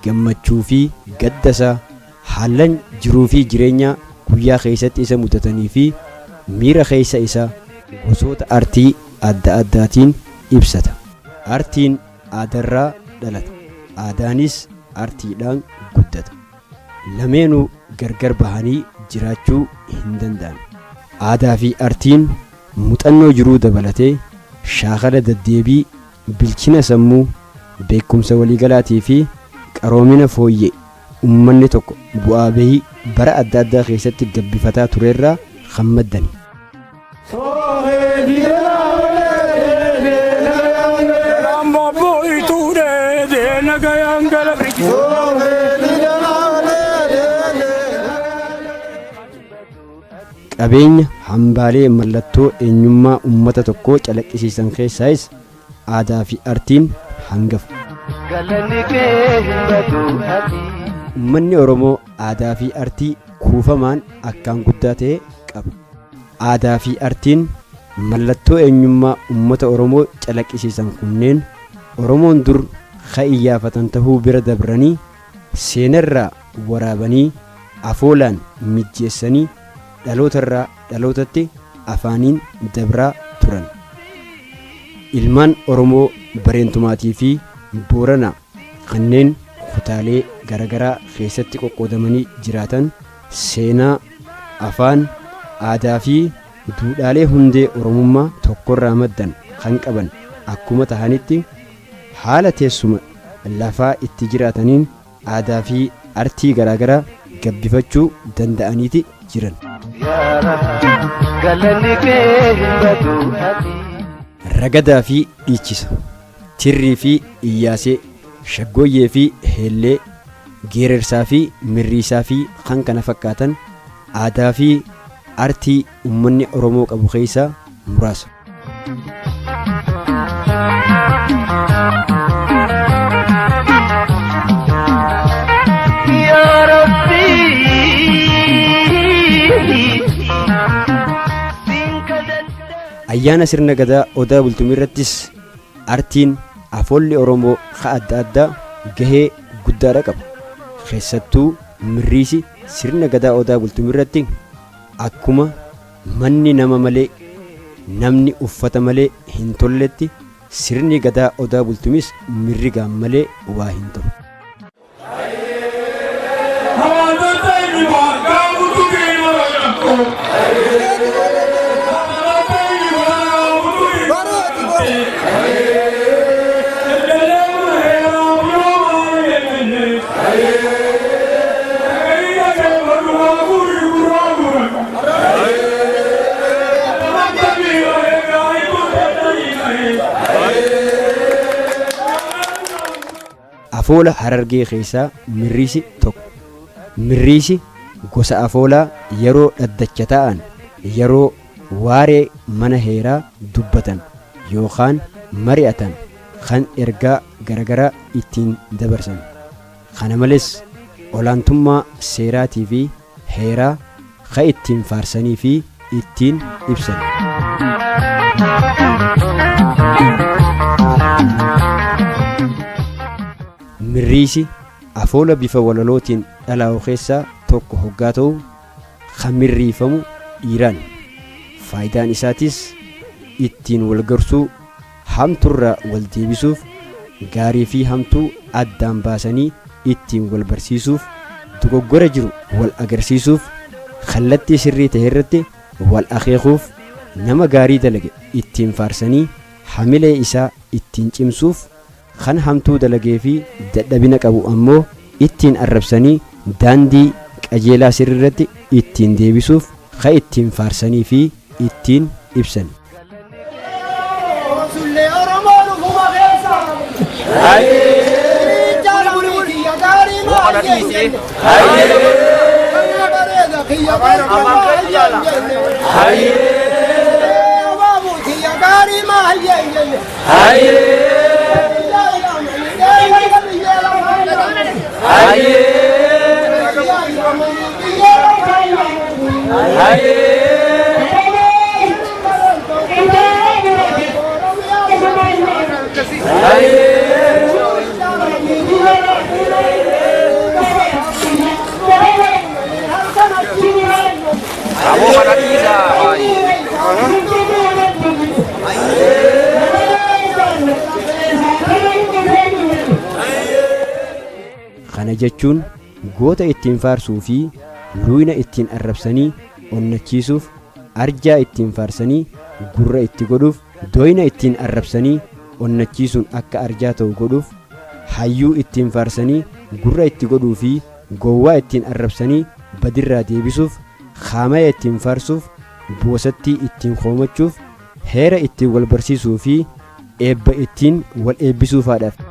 gammachuu fi gaddasaa haalan jiruu fi jireenya guyyaa keessatti isa mudatanii fi miira keessa isaa gosoota artii adda addaatiin ibsata. Artiin aadarraa dhalata, aadaanis artiidhaan guddata. Lameenuu gargar bahanii jiraachuu hin danda'an. Aadaa fi artiin muuxannoo jiruu dabalatee shaakala deddeebii, bilchina sammuu, beekumsa waliigalaatii fi qaroomina fooyyee ummanni tokko bu'aa bahii bara adda addaa keessatti gabbifataa turerraa kan maddani. Qabeenya hambaalee mallattoo eenyummaa ummata tokkoo calaqqisiisan keessaayis aadaa fi artiin hangafa. Ummanni Oromoo aadaa fi artii kuufamaan akkaan guddaa ta'e qaba. Aadaa fi artiin mallattoo eenyummaa ummata Oromoo calaqqisiisan kunneen Oromoon dur iyyaafatan tahuu bira dabranii seenarraa waraabanii afoolaan mijjeessanii dhalootarraa dhalootatti afaaniin dabraa turan. Ilmaan Oromoo bareentumaatii fi Booranaa kanneen kutaalee garagaraa keessatti qoqqoodamanii jiraatan seenaa, afaan, aadaa fi duudhaalee hundee Oromummaa tokkorraa maddan kan qaban akkuma tahanitti haala teessuma lafaa itti jiraataniin aadaa fi artii garaagaraa gabbifachuu danda'aniiti jiran. Ragadaa fi dhiichisa, tirrii fi iyyaasee, shaggooyyee fi heellee, geerarsaa fi mirriisaa fi kan kana fakkaatan aadaa fi artii ummanni Oromoo qabu keessaa muraasa. Ayyaana sirna gadaa odaa bultumii irrattis artiin afoolli Oromoo adda addaa gahee guddaadha qaba. Keessattuu mirriisi sirna gadaa odaa bultumii irratti akkuma manni nama malee namni uffata malee hin tolletti sirni gadaa odaa bultumis mirrigaan malee waa hin tolu. Afoola Harargee keessaa mirriisi tokko. Mirriisi gosa afoolaa yeroo dhaddacha ta'an yeroo waaree mana heeraa dubbatan yookaan mari'atan kan ergaa garagaraa ittiin dabarsan. Kana malees olaantummaa seeraatii fi heeraa kan ittiin faarsanii fi ittiin ibsan. Mirriisi afoola bifa walalootiin dhalaa'u keessaa tokko hoggaa ta'u kan mirriifamu dhiiraan. Faayidaan isaatis ittiin wal garsuu, hamturraa wal deebisuuf, gaarii fi hamtuu addaan baasanii ittiin wal barsiisuuf, dogoggora jiru wal agarsiisuuf, kallattii sirrii ta'e irratti wal akeekuuf, nama gaarii dalage ittiin faarsanii hamilee isaa ittiin cimsuuf, kan hamtuu dalagee fi dadhabina qabu ammoo ittiin arrabsanii daandii qajeelaa sirriirratti ittiin deebisuuf kan ittiin faarsanii fi ittiin ibsan. Kana jechuun goota ittiin faarsuu fi luuyna ittiin arrabsanii onnachiisuuf, arjaa ittiin faarsanii gurra itti godhuuf, dooyna ittiin arrabsanii onnachiisuun akka arjaa ta'u godhuuf, hayyuu ittiin faarsanii gurra itti godhuu fi gowwaa ittiin arrabsanii badirraa deebisuuf, haamaya ittiin faarsuuf, boosattii ittiin hoomachuuf, heera ittiin wal barsiisuu fi eebba ittiin wal eebbisuufaadhaaf.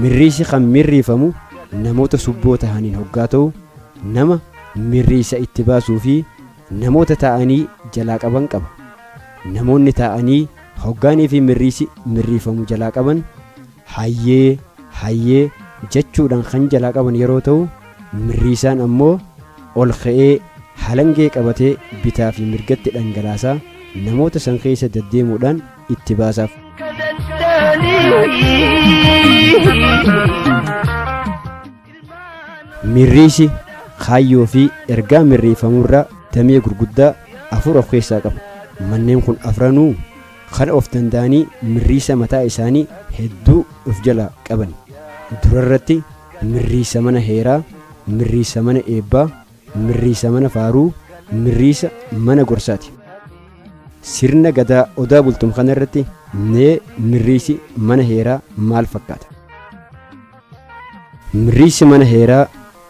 Mirriisi kan mirriifamu namoota subboo tahaniin hoggaa ta'u, nama mirriisa itti baasuu fi namoota taa'anii jalaa qaban qaba. Namoonni taa'anii hoggaanii fi mirriisi mirriifamu jalaa qaban hayyee hayyee jechuudhaan kan jalaa qaban yeroo ta'u, mirriisaan ammoo ol ka'ee halangee qabatee bitaa fi mirgatti dhangalaasaa namoota san keessa deddeemuudhaan itti baasaaf. Mirriisi kaayyoo fi ergaa mirriifamurraa damee gurguddaa afur of keessaa qaba. Manneen kun afranuu kan of danda'anii mirriisa mataa isaanii hedduu of jalaa qaban. Durarratti mirriisa mana heeraa, mirriisa mana eebbaa, mirriisa mana faaruu, mirriisa mana gorsaati. Sirna gadaa odaa bultum kanarratti mee mirriisi mana heeraa maal fakkaata? Mirriisi mana heeraa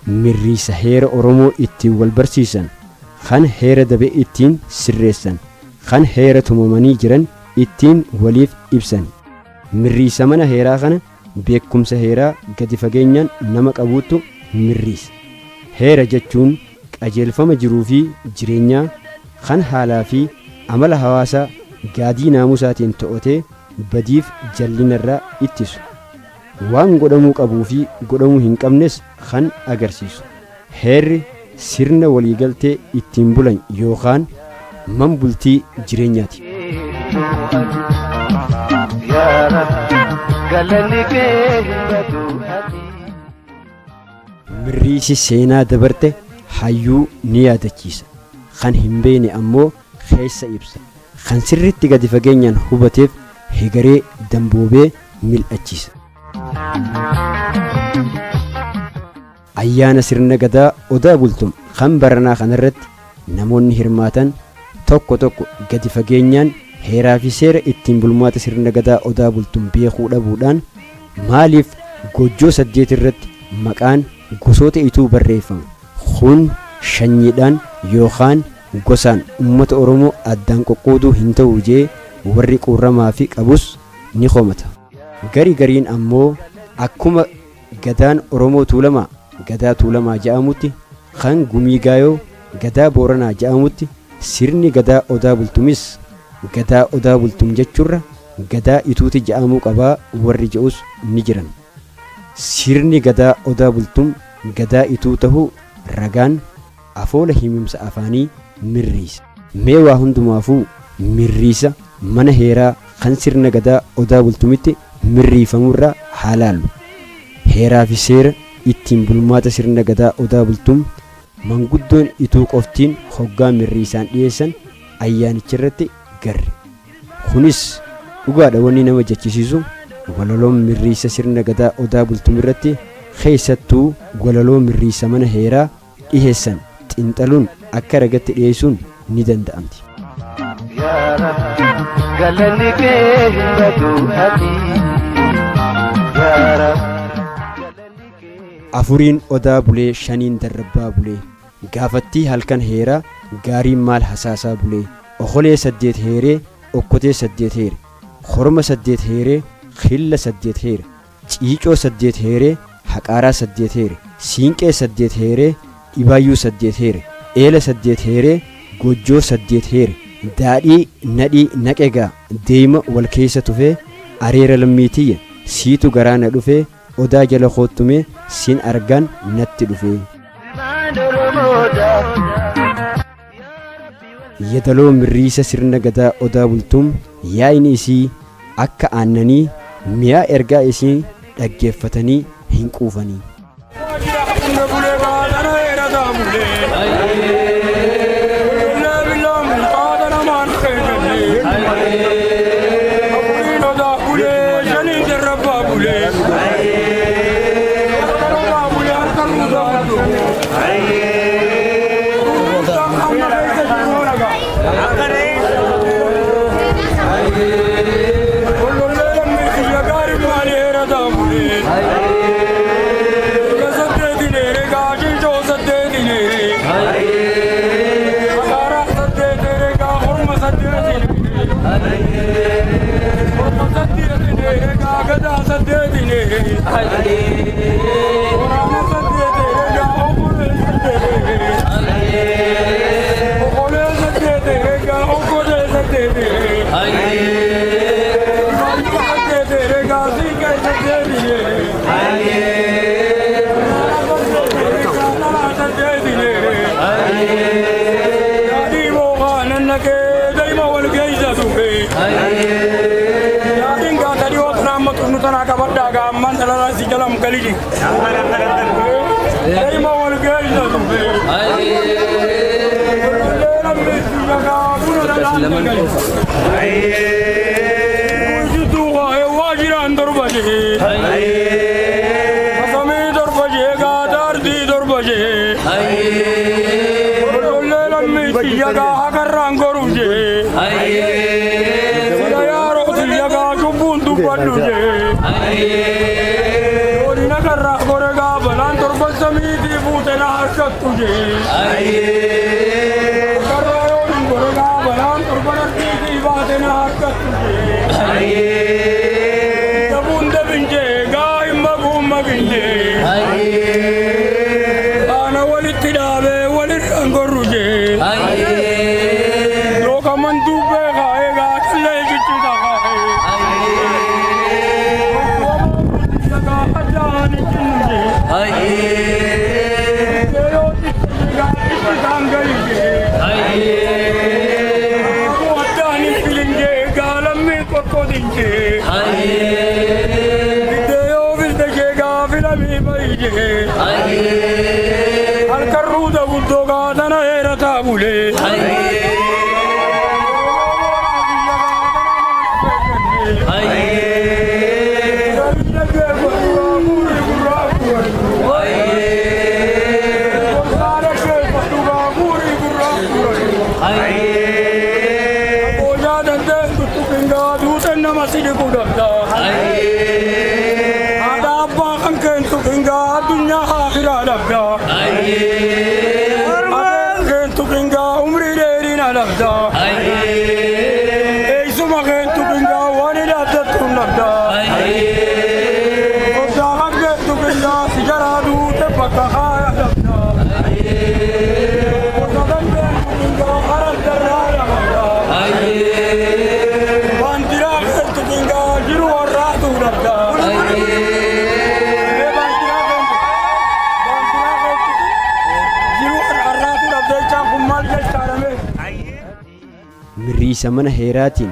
mirriisa heera Oromoo ittiin wal barsiisan, kan heera dabee ittiin sirreessan, kan heera tumamanii jiran ittiin waliif ibsan. Mirriisa mana heeraa kana beekumsa heeraa gadi fageenyaan nama qabuutu mirriisa. Heera jechuun qajeelfama jiruu fi jireenyaa kan haalaa fi amala hawaasaa gaadii naamusaatiin to'atee badiif jallinarraa ittisu. Waan godhamuu qabuu fi godhamuu hin qabnes kan agarsiisu. Heerri sirna waliigaltee ittiin bulan yookaan man bultii jireenyaati. Mirriisi seenaa dabarte hayyuu ni yaadachiisa. Kan hin beekne ammoo keessa ibsa. Kan sirriitti gadi fageenyaan hubateef hegaree damboobee mil'achiisa. Ayyaana sirna gadaa odaa bultum kan baranaa kanarratti namoonni hirmaatan tokko tokko gadi fageenyaan heeraa fi seera ittiin bulmaata sirna gadaa odaa bultum beekuu dhabuudhaan maaliif gojjoo 8 irratti maqaan gosoota ituu barreeffama kun shanyiidhaan yookaan gosaan ummata Oromoo addaan qoqqooduu hin ta'u jee warri quurramaa fi qabus ni komata. Gariin ammoo akkuma gadaan Oromoo Tuulamaa gadaa Tuulamaa jedhamutti, kan Gumii Gaayoo gadaa Booranaa jedhamutti, sirni gadaa odaa bultumis gadaa odaa bultum jechuurra gadaa ituuti jedhamuu qabaa warri je'us ni jiran. Sirni gadaa odaa bultum gadaa ituu tahuu ragaan afoola himimsa afaanii mirriisa. Mee waa hundumaafuu mirriisa mana heeraa kan sirna gadaa odaa bultumitti mirriifamurraa haa laallu. Heeraa fi seera ittiin bulmaata sirna gadaa odaa bultum manguddoon ituu qoftiin hoggaa mirriisaan dhiyeessan ayyaanichirratti garre. Kunis dhugaadha wanni nama jechisiisu walaloon mirriisa sirna gadaa odaa bultumirratti keessattuu walaloo mirriisa mana heeraa dhiheessan xinxaluun akka ragatti dhiyeessuun ni danda'amti. Afuriin odaa bulee shaniin darrabbaa bulee gaafattii halkan heeraa gaariin maal hasaasaa bulee okolee 8 heeree okkotee 8 heere horma 8 heeree khilla 8 heere ciicoo 8 heeree haqaaraa 8 heere siinqee 8 heeree dhibaayyuu 8 heere eela 8 heeree gojjoo 8 heere daadhii nadhii naqegaa deema wal keessa tufee areera lammiitiyya siitu garaa na dhufee odaa jala koottumee siin argaan natti dhufee. Yadaloo mirriisa sirna gadaa odaa bultuum yaa'ini isii akka aannanii mi'aa ergaa isii dhaggeeffatanii hin quufanii. Mirriisa mana heeraatiin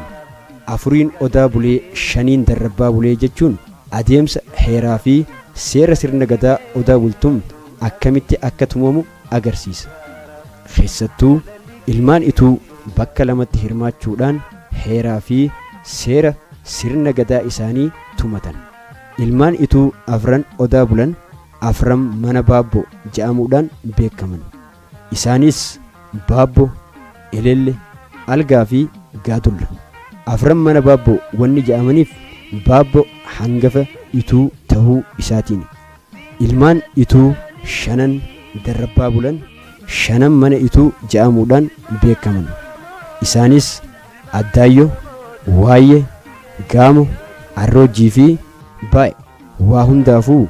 afuriin odaa bulee shaniin darrabbaa bulee jechuun adeemsa heeraa fi seera sirna gadaa odaa bultuun akkamitti akka tumamu agarsiisa. Keessattuu ilmaan ituu bakka lamatti hirmaachuudhaan heeraa fi seera sirna gadaa isaanii tumatan. Ilmaan ituu afran odaa bulan afran mana baabbo jedhamuudhaan beekaman. Isaanis baabbo, elelle, algaa fi gaadulla. Afran mana baabbo wanni jedhamaniif baabbo hangafa ituu tahuu isaatiin. Ilmaan ituu shanan darrabbaa bulan shanan mana ituu jedhamuudhaan beekaman. Isaanis Addaayyo, Waayyee, Gaamo, Arroojii fi Baa'e. Waa hundaafuu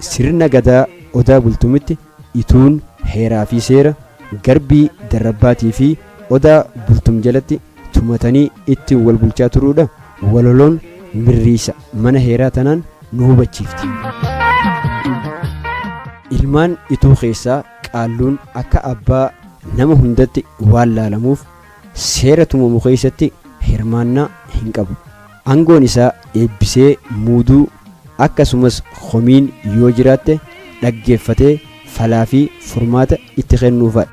sirna gadaa odaa bultumitti ituun heeraa fi seera garbii darrabbaatii fi odaa bultum jalatti tumatanii ittiin wal bulchaa turuudha. Waloloon mirriisa mana heeraa tanaan nu hubachiifti. Ilmaan ituu keessaa qaalluun akka abbaa nama hundatti waan laalamuuf seera tumamu keessatti hirmaannaa hin qabu. Aangoon isaa eebbisee muuduu akkasumas komiin yoo jiraatte dhaggeeffatee falaa fi furmaata itti kennuufa.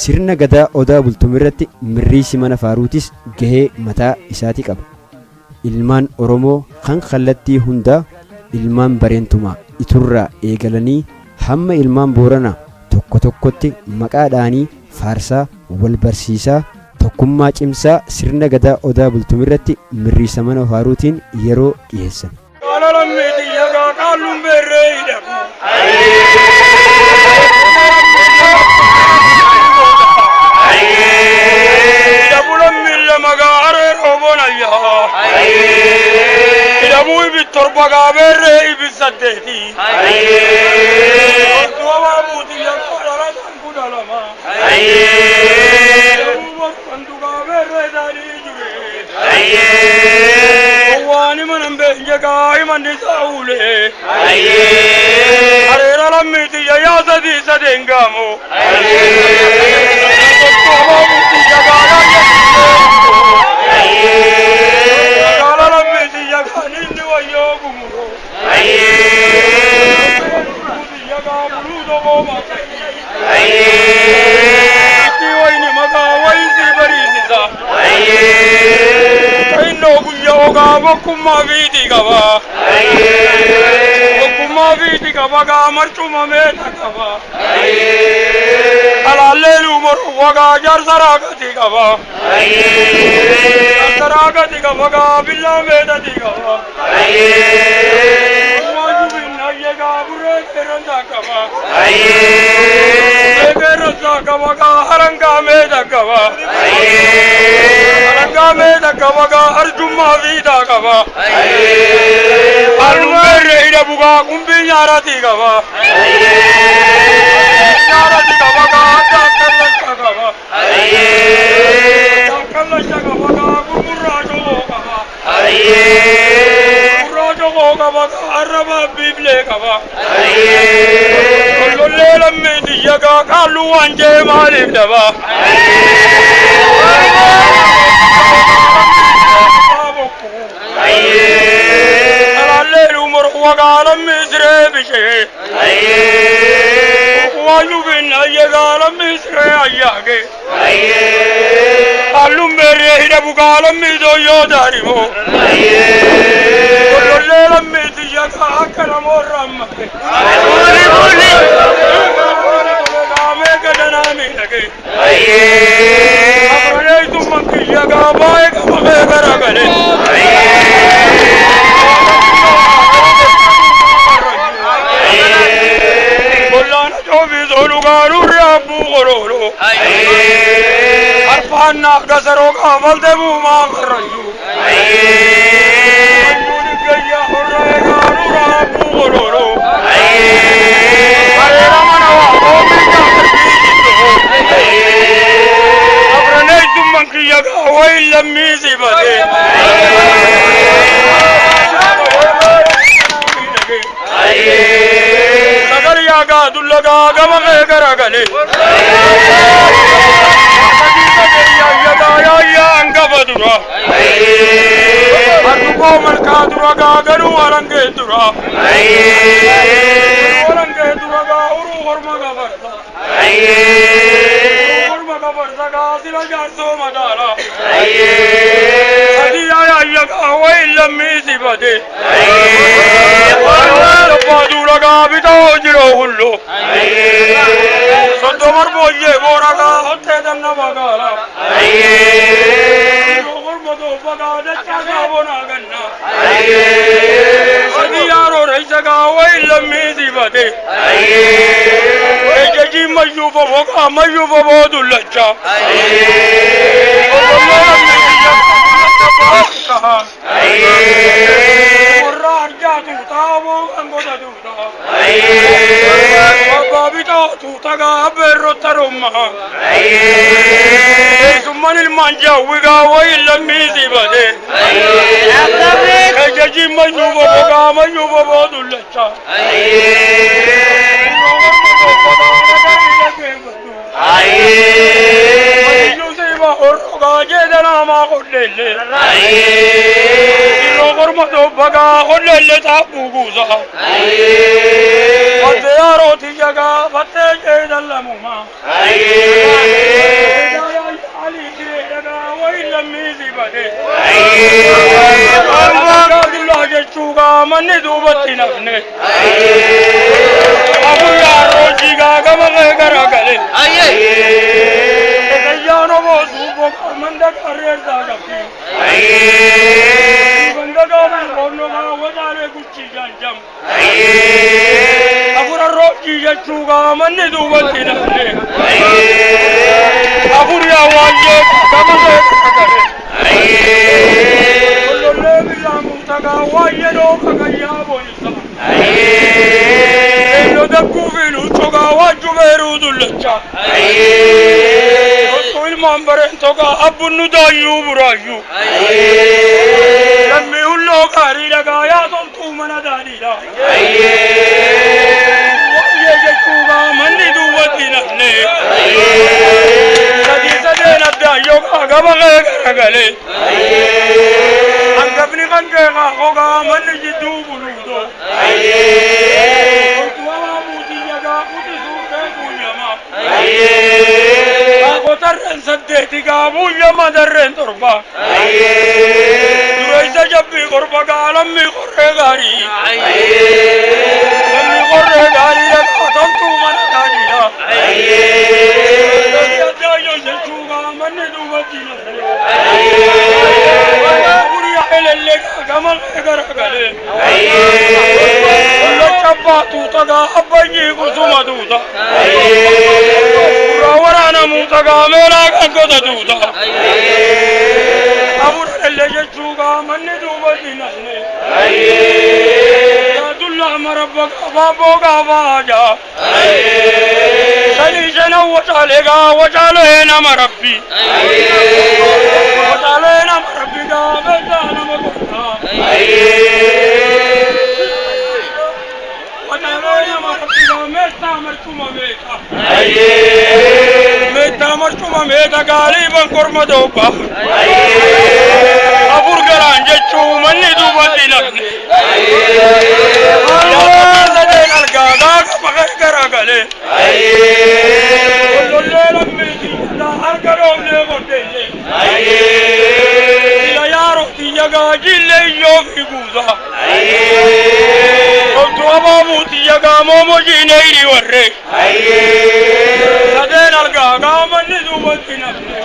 Sirna gadaa odaa bultumirratti mirriisi mana faaruutis gahee mataa isaatii qaba. Ilmaan Oromoo kan kallattii hundaa ilmaan bareentumaa iturraa eegalanii hamma ilmaan Booranaa tokko tokkotti maqaadhaanii faarsaa wal barsiisaa tokkummaa cimsaa sirna gadaa odaa bultumirratti mirriisa mana faaruutiin yeroo dhiyeessan. kallum berreida dabulam milla magare robona ya dabu bitor baga berre ibisadeti duwa muti ya kala kudalama dabu banduga berre dali jure wani manam benjaga imandi saule arera lamiti ya yasadi sadengamo duwa muti ya kala kala lamiti ya kanindi wa yogumuro muti ya kabulu dogo makai tiwaini maga waisi barisisa kaino guyoga bokuma vidi gaba bokuma vidi gaba ga marchuma meta gaba alalelu mor waga jar saragati gaba saragati gaba ga billa meta gaba wajibina yega bure teranda gaba Egerza kavaga haranga meda kava haranga meda kavaga arjuma vida kava arumere ida buga kumbi nyarati kava nyarati kavaga dakalla kava dakalla kavaga gumurajo kava gumurajo kavaga araba bible kava lolela medi yaga kalu anje malib daba alallelu mor wagala misre bishe wayu bin yaga misre ayage alum bere ida bugala mido yodarimo lolela medi yaga akala moram Abrane tu manki jaga bae ka magara gale Bollana jo bi zolu garu rabu gorolo Arfana gasaro ka balde bu ma karaju Anjuni gaya horra garu rabu gorolo Are ramana wa omi ka Abrane tu manki jaga wai lammi zibade Sagar yaga dullaga gama gara gale yaga ya anga badura atuko marka dura ga garu arange dura arange dura ga uru horma ga barda horma ga barda ga sila jarso madara adi ya yaga wai lammi sibade badura ga bito jiro hullo sondo marboye boraga hotte danna bagala horma do baga de chaga bona ganna adi yaro reisaga wai lammi sibade ejeji mayuba boga mayuba bodullacha Tutaga berro tarumma Sumanil manja wiga wailla mizi bade Ejeji mayuba boga mayuba bodullacha Yusiba orga jedana ma kodelle Rogorma do baga kodelle tabuguza Yaro tijaga fatte jedalla muma Ali tijaga wailla mizi bade Alhamdulillah jechuga manni dubatti nafne Abu yaro jiga gama gara gale Yano bosu manda career da gapi Banda قام قومنا وجعل كل جنجم أبو الروجي يشوقا من دوبتنا أبو يا واجب كما كل اللي بلا متقا واجدو كيا بونسا لو دكو في نوتقا واجبرو دلچا كل مامبرن توقا أبو ندايو برايو لمي هلو كاري لغا يا تنتو من داني لا يجتوغا من دوبتي نحني سدي سدينا دايو كاغا غغلي أنقبني غنقا خوغا من جدو بلودو وما موتي يغا قوتي سوكي بونيما ترن سديتي قابو يما درن تربا دريسة جبي قربا قالمي قرر غاري لمي قرر غاري لك أتنتو من تانينا يدايو يشوغا من دوبتي نسلي أبوري حيل لك كما غرغلي كل شبا توتا أبني قسم دوتا ورانا موتا ميلا كنكو دوتا أبو اللي يشوقا من دوبتي نحني يا دلّا مربك بابوكا باجا سليشنا وشاليكا وشالينا مربي وشالينا مربيكا بيتانا مكوتا وشالينا مربيكا ميتا مركوما بيكا ميتا مركوما ميتا غالبا كورما دوبا أبور غران جيشو من دوبتي نحني يا سدين الغاغا كبغي غراغلي كل الليل ميتي لا أرغلوم لغدي إلا يا روتي يغا جيلي يوفي بوزا قلت أبا موتي يغا مومو جينيري وري سدين الغاغا من دوبتي نحني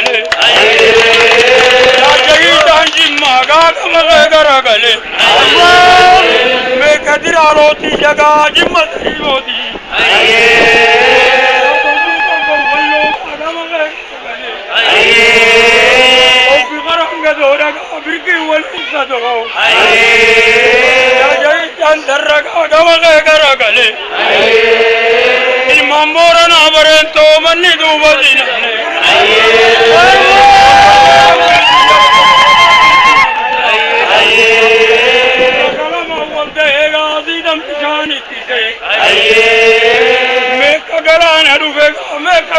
gale. Jaaji daanji magaa kama gara gale. Mee kadira rooti jagaa jimma rooti. Obi garanga dora birki wali sadho. Jaaji jandarra kama gara gale. Ilmambora na barento manni dubazina.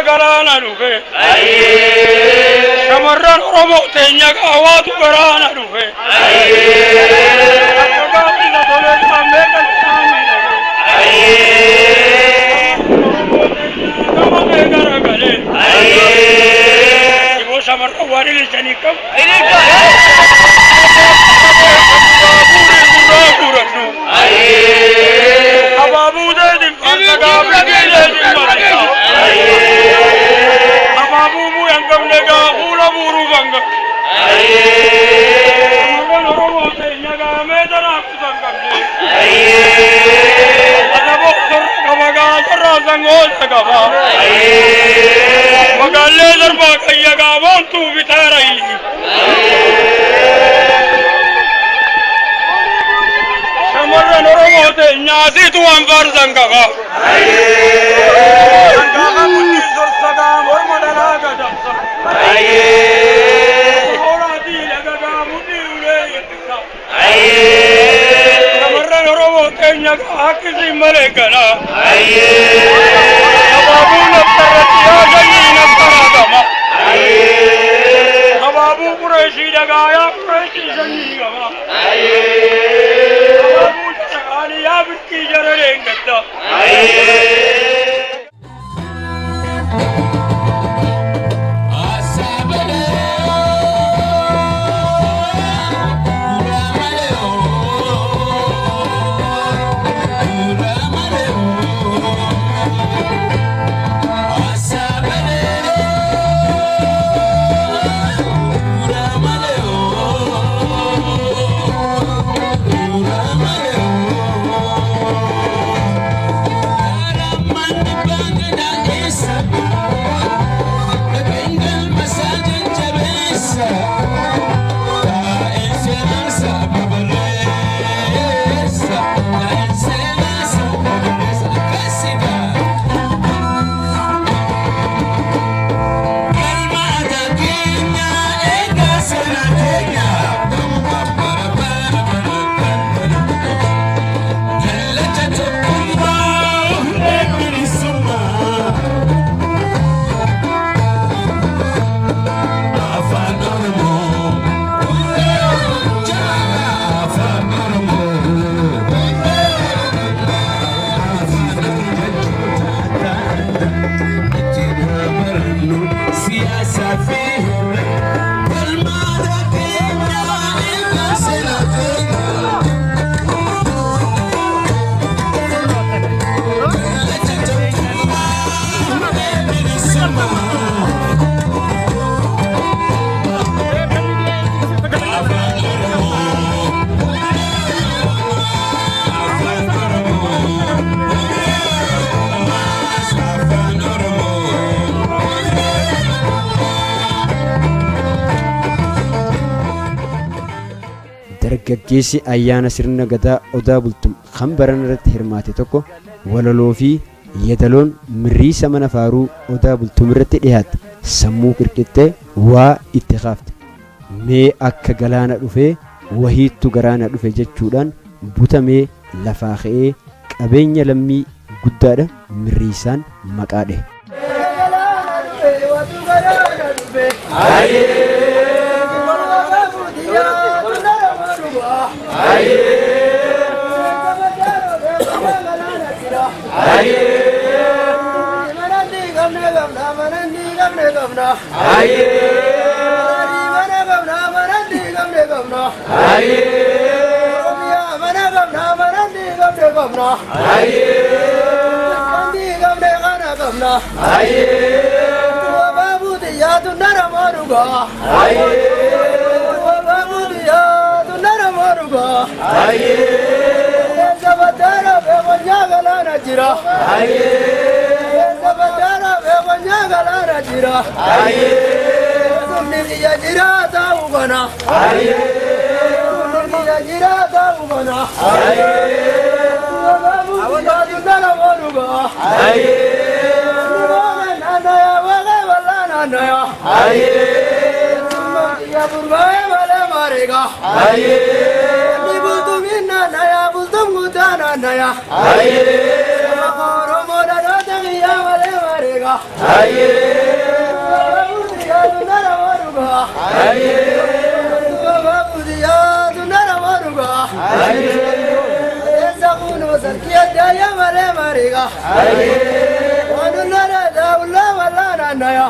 Garana rufe, Shamarran Oromo Tenya Awatu Garana rufe. Magalle darba kayya gawan tu bitarai. Shamarran Oromo te nyasi tu anvar zangaba. Zangaba mutti sorsaga mormadala gadamsa. Ora di lagaga mutti ule yetsa. Shamarran Oromo te nyaga hakisi malekana. Babu naftarati ajani naftaradama. Babu Quraishi dagaya Quraishi zanigama. Babu chakani ya bitti jararengata. Dargaggeessi ayyaana sirna gadaa odaa bultum kan baran irratti hirmaate tokko walaloo fi yedaloon mirriisa mana faaruu odaa bultum irratti dhiyaate sammuu qirqixxee waa itti kaafte. Mee akka galaana dhufee wahiittu garaana dhufe jechuudhaan butamee lafaa ka'ee qabeenya lammii guddaadha mirriisaan maqaadhe. Babu tunara maruga Babudiya tunara maruga Sabatara begonjagala najira Sabatara begonjagala najira Sunniya jira taugana Sunniya jira taugana Babudiya tunara maruga Naya waga wala naya Ya burgaye wale marega Ni bultum inna naya bultum gudana naya Koro moda rata ya wale marega Babudiya tunara maruga Babudiya tunara maruga Esa kuno sarkiya daya wale marega Wanunara daula wala naya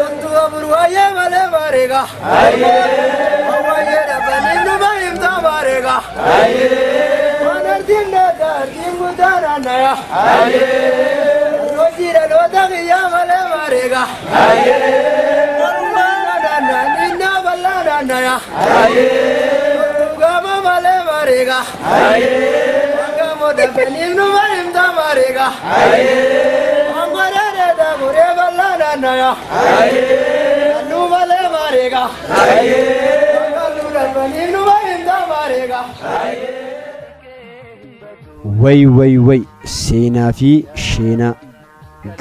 Untu aburwaye wale marega Awaye rabani numayim ta marega Wanardinna dardim gudana naya Rojira lodagiya wale marega Wanunara ninna wala naya Gama wale marega Gamo rabani numayim ta marega Naya, nu vale marega, nu rabani nu vainda marega. Way seenaa fi sheenaa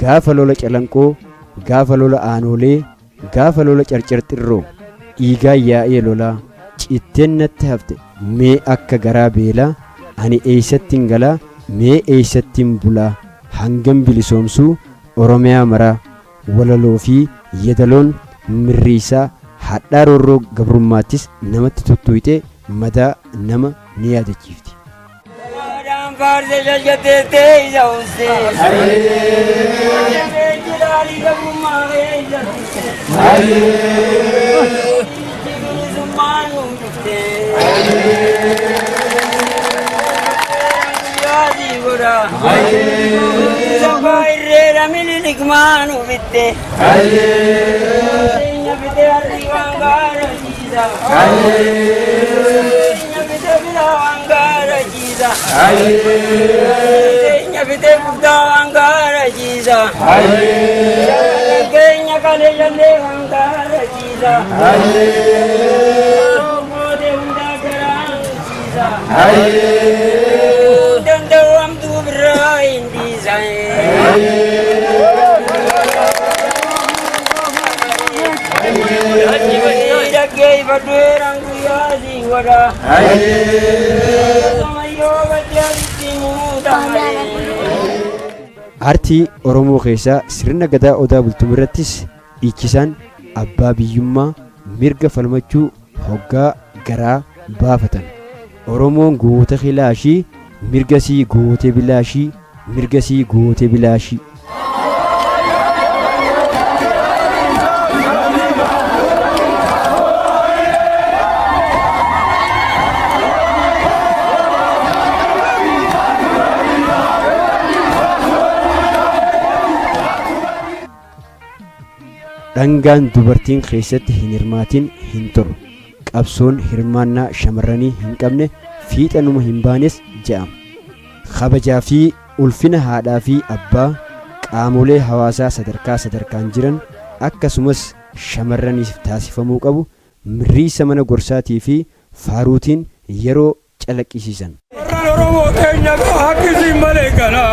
gaafa lola calanqoo gaafa lola aanolee gaafa lola carcarxirroo dhiigaa yaa'ee lolaa citteen natti hafte mee akka garaa beelaa ani eeysattiin galaa mee eeysattiin bulaa hangam bilisoomsuu oromiyaa maraa walaloo fi yedaloon mirriisaa hadhaa roorroo gabrummaattis namatti tuttuuqxee madaa nama ni yaadachiifti. Milikmanu bitte Senya bitte arrivangara jiza Senya bitte bilavangara jiza Senya bitte buddhavangara jiza Senya kale jande vangara jiza Mode undagaran jiza Dandawam tu berain design Jagay baderang kuyasi wada Samayo bajjalitti muudame Aartii Oromoo keessaa sirna gadaa odaa bultumee irrattis dhiichisaan abbaa biyyummaa mirga falmachuu hoggaa garaa baafatan. Oromoon goota khilaashii mirgasii goote bilaashii mirgasii goote bilaashii. Dhangaan dubartiin keessatti hin hirmaatin hin turu. Qabsoon hirmaannaa shamarranii hin qabne fiixanuma hin baanes jedhama. Kabajaa fi ulfina haadhaa fi abbaa qaamolee hawaasaa sadarkaan jiran akkasumas shamarraniif taasifamuu qabu mirriisa mana gorsaatii fi faaruutiin yeroo calaqqisiisan. Oromoo keenya akkasii malee kana.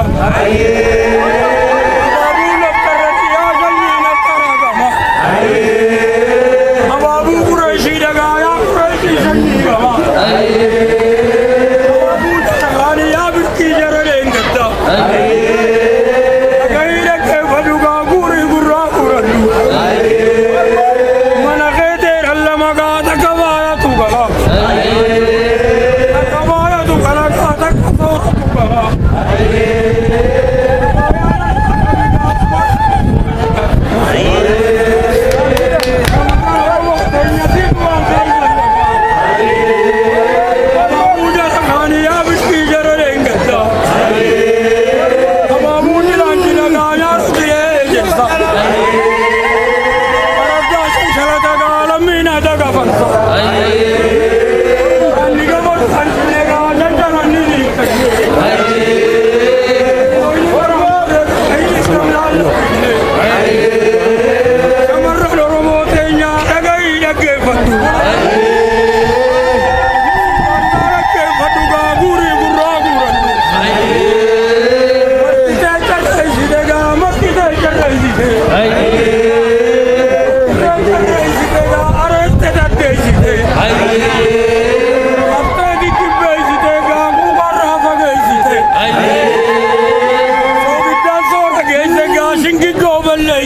Ababu Quraishi dagaya Quraishi sanni baba. Ababu tagani ya birki jarale ngata. Gaira ke faduga guri gurra guradu. Mana kete allama ga takabaya tu baba. Takabaya tu kana ka takabaya tu baba.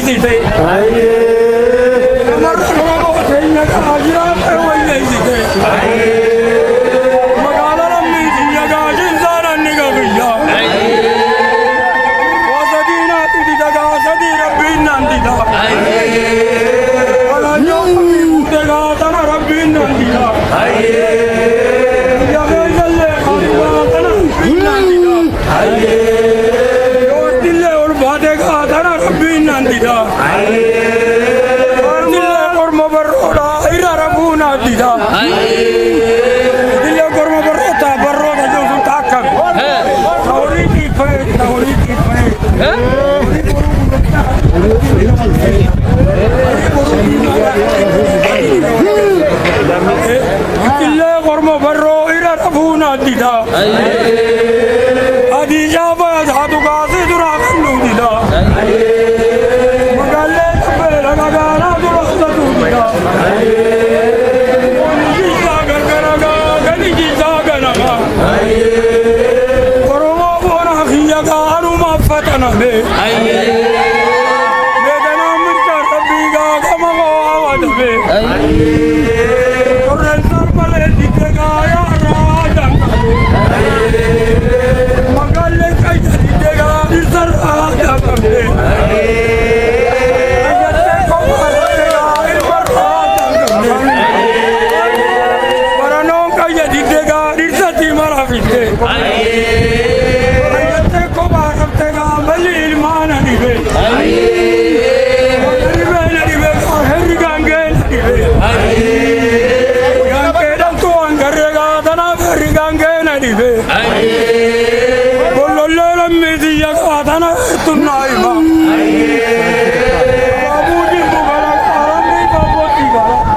wayyeessite. Namarra nama keenya kanaa jiraate wayyeessite. Magaala lammii xiyya gaashinsaa nanni gabiyya. Wasa diinaatti dida gaasadi rabbiin nan dida. Walanyoo kamii fuute gaatana rabbiin nan dida. Biyya keessallee kaatuwaa kana rabbiin nan dida. Yoottillee ol baate gaatana rabbiin nan dida. Yoottillee korma barroodha irra rafuun addida. Yoottillee korma barroota barroota jechuun taakkame. Tawrii xiiffee tawrii xiiffee. Yoottillee korma barroo irra rafuun addida. Adijaa fayyadaatu kaasee duraa kan nuudida. Magaalee qabbeera magaalaa duraatatu dida. Wani jiisaa gargaragaa gadi jiisaa ganamaa. Oromoo boona kiyya gaanumaaf fataname. Meeganaa mirgaa rabbii gaagama waawatame. Korreen sarmalee didde gaayaa raajaan qabu. Magaalee kayya didde gaadhi sarraa jaaqabde. Ayyattee kophaatee gaadhi barraa jaaqabde. Baranoon kayya didde gaadhi satti maraafite.